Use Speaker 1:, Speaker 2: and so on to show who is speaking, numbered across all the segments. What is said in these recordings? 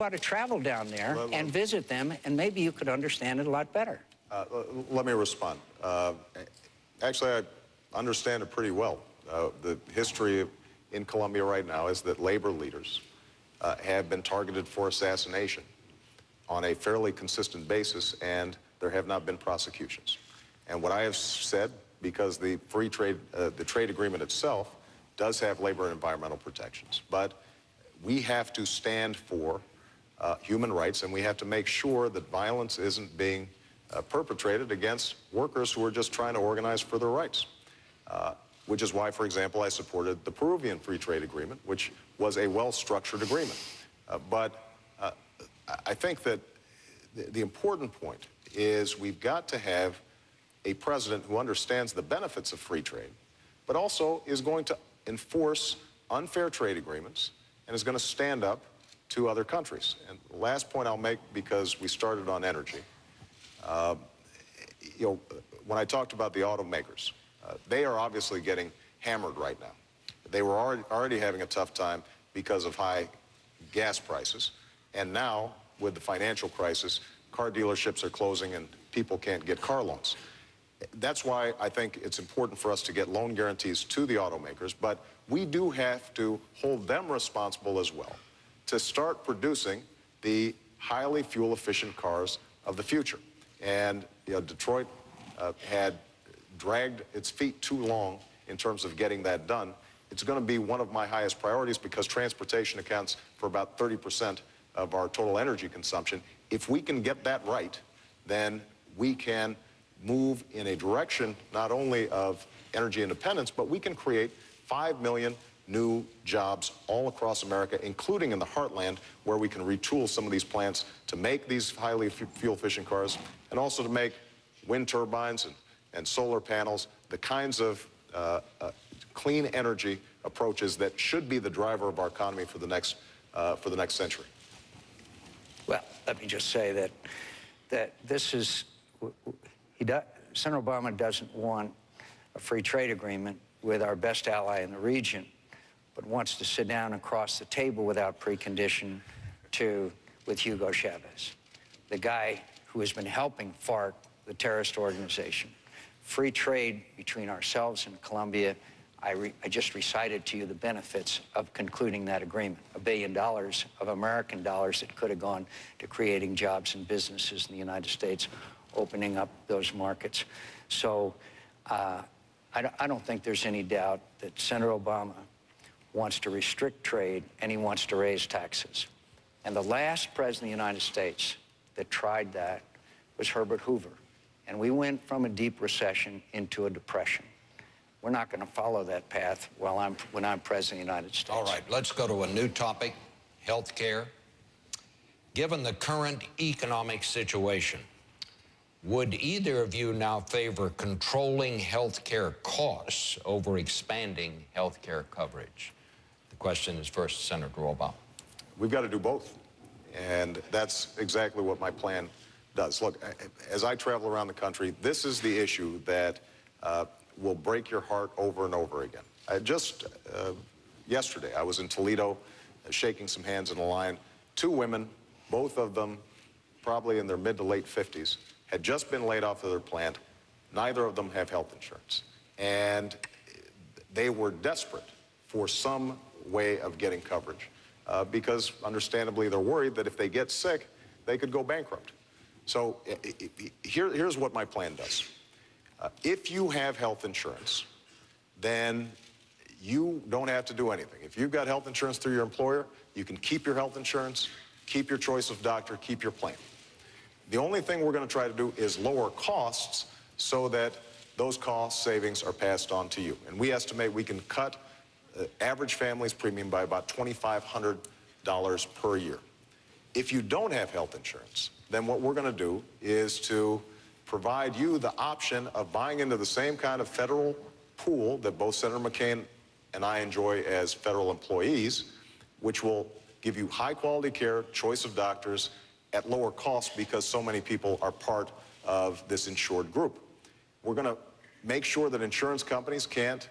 Speaker 1: ought to travel down there and visit them, and maybe you could understand it a lot better.
Speaker 2: Let me respond. Actually, I understand it pretty well. The history in Colombia right now is that labor leaders have been targeted for assassination on a fairly consistent basis, and there have not been prosecutions. And what I have said, because the free trade, the trade agreement itself does have labor and environmental protections, but we have to stand for human rights, and we have to make sure that violence isn't being perpetrated against workers who are just trying to organize for their rights. Which is why, for example, I supported the Peruvian free trade agreement, which was a well-structured agreement. I think that the important point is we've got to have a president who understands the benefits of free trade, but also is going to enforce unfair trade agreements and is going to stand up to other countries. And the last point I'll make, because we started on energy, when I talked about the automakers, they are obviously getting hammered right now. They were already having a tough time because of high gas prices. And now, with the financial crisis, car dealerships are closing and people can't get car loans. That's why I think it's important for us to get loan guarantees to the automakers, but we do have to hold them responsible as well to start producing the highly fuel-efficient cars of the future. And Detroit had dragged its feet too long in terms of getting that done. It's going to be one of my highest priorities because transportation accounts for about 30% of our total energy consumption. If we can get that right, then we can move in a direction not only of energy independence, but we can create 5 million new jobs all across America, including in the heartland, where we can retool some of these plants to make these highly fuel-efficient cars, and also to make wind turbines and solar panels, the kinds of clean energy approaches that should be the driver of our economy for the next century.
Speaker 1: Well, let me just say that this is, Senator Obama doesn't want a free trade agreement with our best ally in the region, but wants to sit down across the table without precondition with Hugo Chavez, the guy who has been helping FARC, the terrorist organization. Free trade between ourselves and Colombia. I just recited to you the benefits of concluding that agreement. $1 billion of American dollars that could have gone to creating jobs and businesses in the United States, opening up those markets. So I don't think there's any doubt that Senator Obama wants to restrict trade and he wants to raise taxes. And the last president of the United States that tried that was Herbert Hoover. And we went from a deep recession into a depression. We're not going to follow that path when I'm president of the United States.
Speaker 3: All right, let's go to a new topic, health care. Given the current economic situation, would either of you now favor controlling health care costs over expanding health care coverage? The question is first, Senator Obama.
Speaker 2: We've got to do both, and that's exactly what my plan does. Look, as I travel around the country, this is the issue that will break your heart over and over again. Just yesterday, I was in Toledo shaking some hands in a line. Two women, both of them probably in their mid to late 50s, had just been laid off of their plant. Neither of them have health insurance. And they were desperate for some way of getting coverage because, understandably, they're worried that if they get sick, they could go bankrupt. So here's what my plan does. If you have health insurance, then you don't have to do anything. If you've got health insurance through your employer, you can keep your health insurance, keep your choice of doctor, keep your plan. The only thing we're going to try to do is lower costs so that those cost savings are passed on to you. And we estimate we can cut average family's premium by about $2,500 per year. If you don't have health insurance, then what we're going to do is to provide you the option of buying into the same kind of federal pool that both Senator McCain and I enjoy as federal employees, which will give you high-quality care, choice of doctors, at lower cost because so many people are part of this insured group. We're going to make sure that insurance companies can't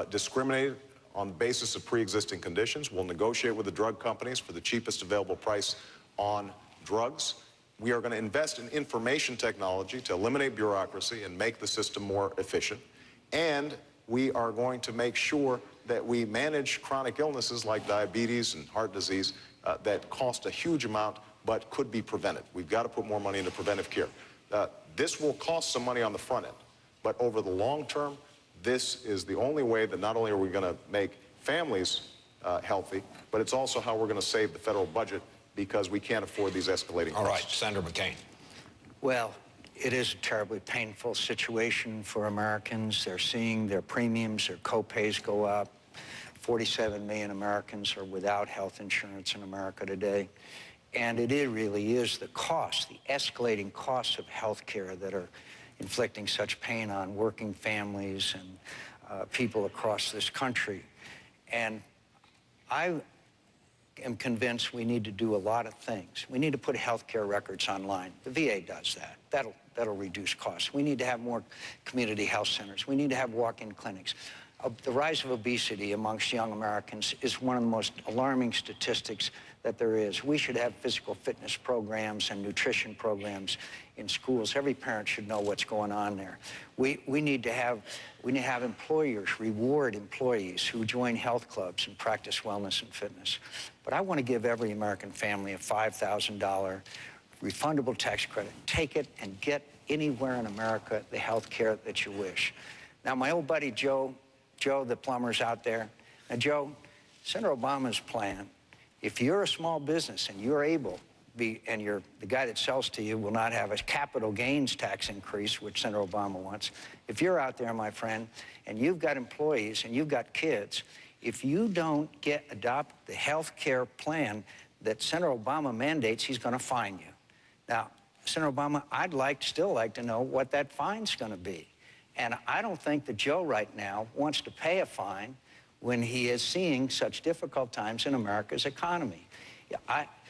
Speaker 2: discriminate on the basis of pre-existing conditions. We'll negotiate with the drug companies for the cheapest available price on drugs. We are going to invest in information technology to eliminate bureaucracy and make the system more efficient. And we are going to make sure that we manage chronic illnesses like diabetes and heart disease that cost a huge amount but could be prevented. We've got to put more money into preventive care. This will cost some money on the front end, but over the long term, this is the only way that not only are we going to make families healthy, but it's also how we're going to save the federal budget because we can't afford these escalating costs.
Speaker 3: All right, Senator McCain.
Speaker 1: Well, it is a terribly painful situation for Americans. They're seeing their premiums, their co-pays go up. 47 million Americans are without health insurance in America today. And it really is the cost, the escalating costs of health care that are inflicting such pain on working families and people across this country. And I am convinced we need to do a lot of things. We need to put health care records online. The VA does that. That'll reduce costs. We need to have more community health centers. We need to have walk-in clinics. The rise of obesity amongst young Americans is one of the most alarming statistics that there is. We should have physical fitness programs and nutrition programs in schools. Every parent should know what's going on there. We need to have employers reward employees who join health clubs and practice wellness and fitness. But I want to give every American family a $5,000 refundable tax credit. Take it and get anywhere in America the health care that you wish. Now, my old buddy Joe the plumber's out there. Now, Joe, Senator Obama's plan, if you're a small business and you're able, and the guy that sells to you will not have a capital gains tax increase, which Senator Obama wants. If you're out there, my friend, and you've got employees and you've got kids, if you don't adopt the health care plan that Senator Obama mandates, he's going to fine you. Now, Senator Obama, I'd still like to know what that fine's going to be. And I don't think that Joe right now wants to pay a fine when he is seeing such difficult times in America's economy.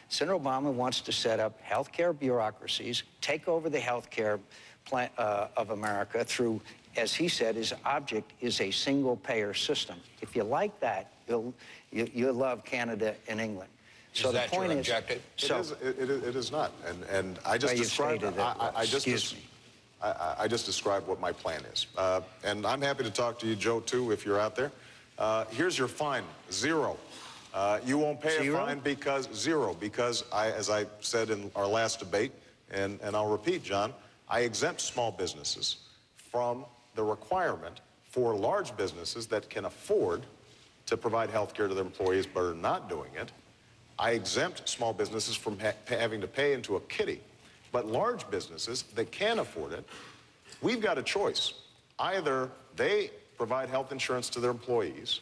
Speaker 1: Senator Obama wants to set up health care bureaucracies, take over the health care plan of America through, as he said, his object is a single-payer system. If you like that, you'll love Canada and England.
Speaker 3: So is that your objective?
Speaker 2: It is not. And I just described it. I just described what my plan is. And I'm happy to talk to you, Joe, too, if you're out there. Here's your fine, $0. You won't pay a fine because as I said in our last debate, and I'll repeat, John, I exempt small businesses from the requirement for large businesses that can afford to provide health care to their employees but are not doing it. I exempt small businesses from having to pay into a kitty. But large businesses that can afford it, we've got a choice. Either they provide health insurance to their employees,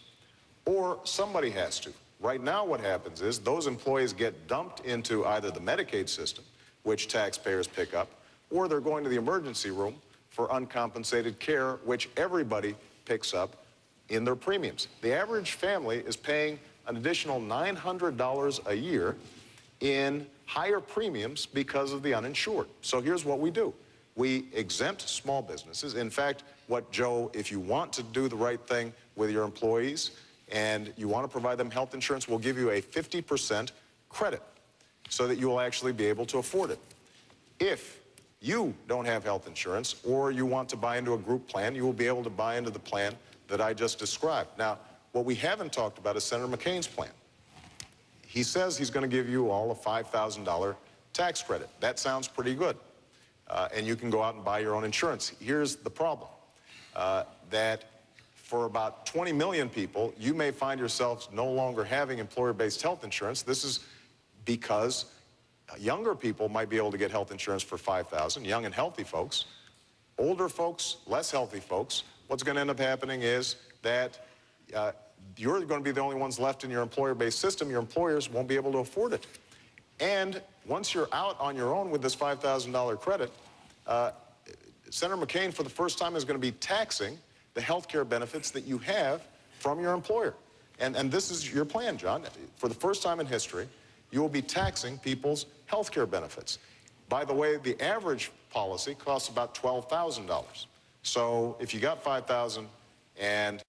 Speaker 2: or somebody has to. Right now what happens is those employees get dumped into either the Medicaid system, which taxpayers pick up, or they're going to the emergency room for uncompensated care, which everybody picks up in their premiums. The average family is paying an additional $900 a year in higher premiums because of the uninsured. So here's what we do. We exempt small businesses. In fact, Joe, if you want to do the right thing with your employees and you want to provide them health insurance, we'll give you a 50% credit so that you will actually be able to afford it. If you don't have health insurance or you want to buy into a group plan, you will be able to buy into the plan that I just described. Now, what we haven't talked about is Senator McCain's plan. He says he's going to give you all a $5,000 tax credit. That sounds pretty good. And you can go out and buy your own insurance. Here's the problem, that for about 20 million people, you may find yourselves no longer having employer-based health insurance. This is because younger people might be able to get health insurance for $5,000, young and healthy folks. Older folks, less healthy folks, what's going to end up happening is that you're going to be the only ones left in your employer-based system. Your employers won't be able to afford it. And once you're out on your own with this $5,000 credit, Senator McCain, for the first time, is going to be taxing the health care benefits that you have from your employer. And this is your plan, John. For the first time in history, you will be taxing people's health care benefits. By the way, the average policy costs about $12,000. So if you got $5,000 and